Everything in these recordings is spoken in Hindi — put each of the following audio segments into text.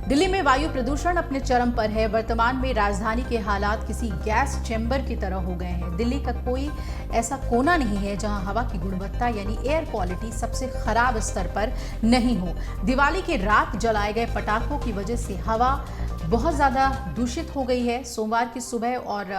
दिल्ली में वायु प्रदूषण अपने चरम पर है। वर्तमान में राजधानी के हालात किसी गैस चैम्बर की तरह हो गए हैं। दिल्ली का कोई ऐसा कोना नहीं है जहां हवा की गुणवत्ता यानी एयर क्वालिटी सबसे खराब स्तर पर नहीं हो। दिवाली की रात जलाए गए पटाखों की वजह से हवा बहुत ज्यादा दूषित हो गई है। सोमवार की सुबह और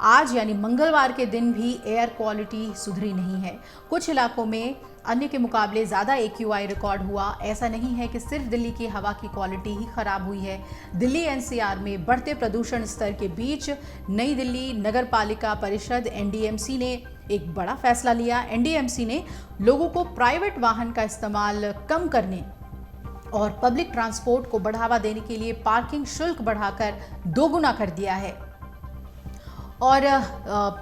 आज यानी मंगलवार के दिन भी एयर क्वालिटी सुधरी नहीं है। कुछ इलाकों में अन्य के मुकाबले ज़्यादा AQI रिकॉर्ड हुआ। ऐसा नहीं है कि सिर्फ दिल्ली की हवा की क्वालिटी ही खराब हुई है। दिल्ली NCR में बढ़ते प्रदूषण स्तर के बीच नई दिल्ली नगर पालिका परिषद NDMC ने एक बड़ा फैसला लिया। NDMC ने लोगों को प्राइवेट वाहन का इस्तेमाल कम करने और पब्लिक ट्रांसपोर्ट को बढ़ावा देने के लिए पार्किंग शुल्क बढ़ाकर दोगुना कर दिया है। और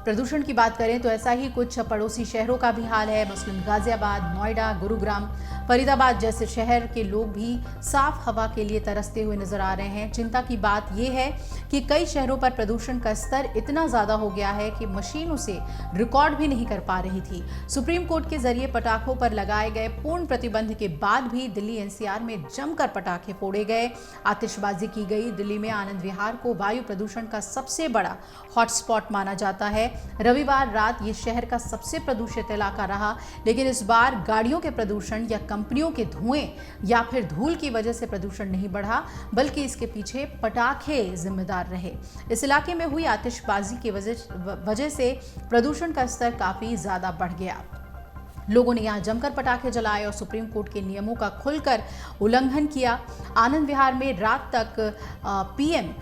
प्रदूषण की बात करें तो ऐसा ही कुछ पड़ोसी शहरों का भी हाल है। मसलन गाजियाबाद, नोएडा, गुरुग्राम, फरीदाबाद जैसे शहर के लोग भी साफ हवा के लिए तरसते हुए नजर आ रहे हैं। चिंता की बात यह है कि कई शहरों पर प्रदूषण का स्तर इतना ज्यादा हो गया है कि मशीन उसे रिकॉर्ड भी नहीं कर पा रही थी। सुप्रीम कोर्ट के जरिए पटाखों पर लगाए गए पूर्ण प्रतिबंध के बाद भी दिल्ली NCR में जमकर पटाखे फोड़े गए, आतिशबाजी की गई। दिल्ली में आनंद विहार को वायु प्रदूषण का सबसे बड़ा हॉटस्पॉट माना जाता है। रविवार रात ये शहर का सबसे प्रदूषित इलाका रहा, लेकिन इस बार गाड़ियों के प्रदूषण या कंपनियों के धुएं या फिर धूल की वजह से प्रदूषण नहीं बढ़ा, बल्कि इसके पीछे पटाखे जिम्मेदार रहे। इस इलाके में हुई आतिशबाजी की वजह से प्रदूषण का स्तर काफी ज्यादा बढ़ गया। लोगों ने यहां जमकर पटाखे जलाए और सुप्रीम कोर्ट के नियमों का खुलकर उल्लंघन किया। आनंद विहार में रात तक PM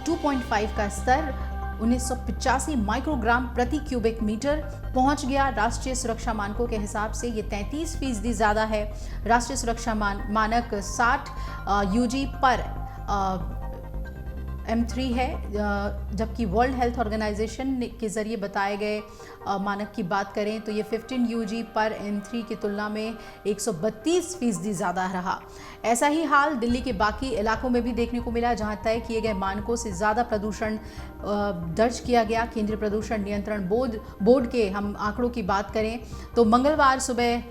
2.5 का स्तर 1985 माइक्रोग्राम प्रति क्यूबिक मीटर पहुंच गया। राष्ट्रीय सुरक्षा मानकों के हिसाब से ये 33% ज्यादा है। राष्ट्रीय सुरक्षा मानक 60 UG पर M3 है, जबकि वर्ल्ड हेल्थ ऑर्गेनाइजेशन के जरिए बताए गए मानक की बात करें तो ये 15 UG पर M3 की तुलना में 132% ज़्यादा रहा। ऐसा ही हाल दिल्ली के बाकी इलाकों में भी देखने को मिला, जहां तय किए गए मानकों से ज़्यादा प्रदूषण दर्ज किया गया। केंद्रीय प्रदूषण नियंत्रण बोर्ड के हम आंकड़ों की बात करें तो मंगलवार सुबह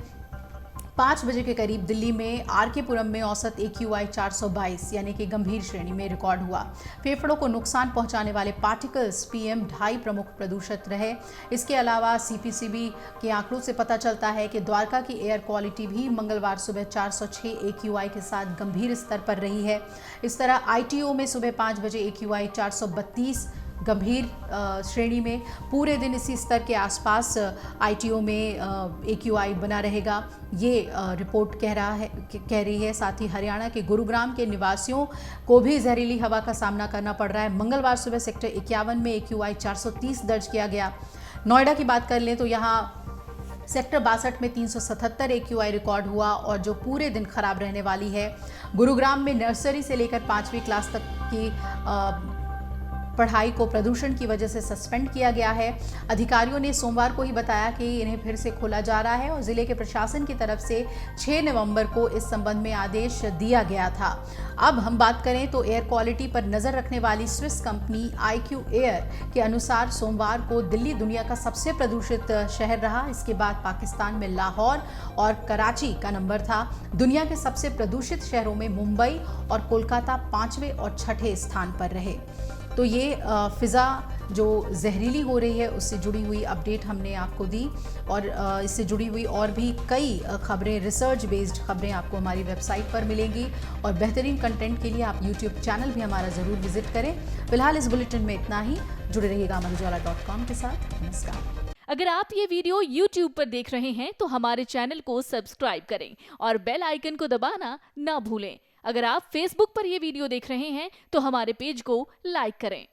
5 बजे के करीब दिल्ली में RK पुरम में औसत AQI 422 यानी कि गंभीर श्रेणी में रिकॉर्ड हुआ। फेफड़ों को नुकसान पहुंचाने वाले पार्टिकल्स PM2.5 प्रमुख प्रदूषित रहे। इसके अलावा CPCB के आंकड़ों से पता चलता है कि द्वारका की एयर क्वालिटी भी मंगलवार सुबह 406 AQI के साथ गंभीर स्तर पर रही है। इस तरह ITO में सुबह 5 बजे AQI 432 गंभीर श्रेणी में, पूरे दिन इसी स्तर के आसपास ITO में AQI बना रहेगा, ये रिपोर्ट कह रही है। साथ ही हरियाणा के गुरुग्राम के निवासियों को भी जहरीली हवा का सामना करना पड़ रहा है। मंगलवार सुबह सेक्टर 51 में AQI 430 दर्ज किया गया। नोएडा की बात कर लें तो यहाँ सेक्टर 62 में 377 AQI रिकॉर्ड हुआ और जो पूरे दिन खराब रहने वाली है। गुरुग्राम में नर्सरी से लेकर 5वीं क्लास तक की पढ़ाई को प्रदूषण की वजह से सस्पेंड किया गया है। अधिकारियों ने सोमवार को ही बताया कि इन्हें फिर से खोला जा रहा है और जिले के प्रशासन की तरफ से 6 नवंबर को इस संबंध में आदेश दिया गया था। अब हम बात करें तो एयर क्वालिटी पर नजर रखने वाली स्विस कंपनी IQ एयर के अनुसार सोमवार को दिल्ली दुनिया का सबसे प्रदूषित शहर रहा। इसके बाद पाकिस्तान में लाहौर और कराची का नंबर था। दुनिया के सबसे प्रदूषित शहरों में मुंबई और कोलकाता 5वें और 6ठे स्थान पर रहे। तो ये फिज़ा जो जहरीली हो रही है उससे जुड़ी हुई अपडेट हमने आपको दी और इससे जुड़ी हुई और भी कई खबरें, रिसर्च बेस्ड खबरें आपको हमारी वेबसाइट पर मिलेंगी और बेहतरीन कंटेंट के लिए आप YouTube चैनल भी हमारा ज़रूर विजिट करें। फिलहाल इस बुलेटिन में इतना ही। जुड़े रहिएगा amarujala.com के साथ। नमस्कार। अगर आप ये वीडियो YouTube पर देख रहे हैं तो हमारे चैनल को सब्सक्राइब करें और बेल आइकन को दबाना ना भूलें। अगर आप Facebook पर ये वीडियो देख रहे हैं तो हमारे पेज को लाइक करें।